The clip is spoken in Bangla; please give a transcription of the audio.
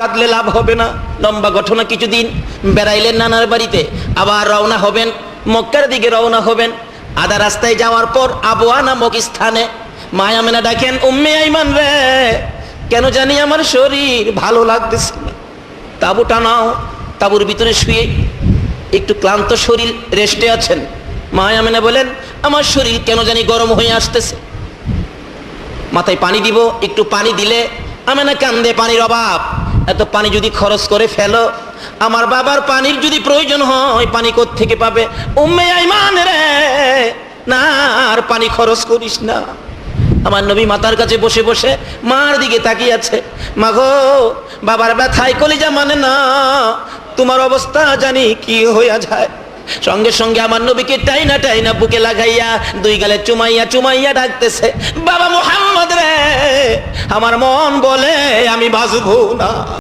কাঁদলে লাভ হবে না। লম্বা ঘটনা, কিছুদিন বেড়াইলেন নানার বাড়িতে, আবার রওনা হবেন মক্কার দিকে রওনা হবেন। আধা রাস্তায় যাওয়ার পর আবওয়া নামক স্থানে মা আমেনা ডাকেন, উম্মে আইমান রে, কেন জানি আমার শরীর ভালো লাগতেছে না, তাঁবুটা নাও। তাঁবুর ভিতরে শুয়ে একটু ক্লান্ত শরীর, রেস্টে আছেন। মা আমেনা বলেন, আমার শরীর কেন জানি গরম হয়ে আসতেছে, মাথায় পানি দিব। একটু পানি দিলে আমেনা কান্দে, পানির অভাব, এত পানি যদি খরচ করে ফেলো, আমার বাবার পানির যদি প্রয়োজন হয় পানি কোত্থেকে পাবে? উম্মে আইমান রে, না আর পানি খরচ করিস না। আমার নবী মাতার কাছে বসে বসে মার দিকে তাকিয়ে আছে। মা গো, বাবার ব্যথায় কলিজা মানে না, তোমার অবস্থা জানি কি হইয়া যায়। সঙ্গে সঙ্গে আমার নবীকে টাইনা টাইনা বুকে লাগাইয়া দুই গালে চুমাইয়া চুমাইয়া ডাকতেছে, বাবা মুহাম্মদ রে, আমার মন বলে আমি বাঁচবো না।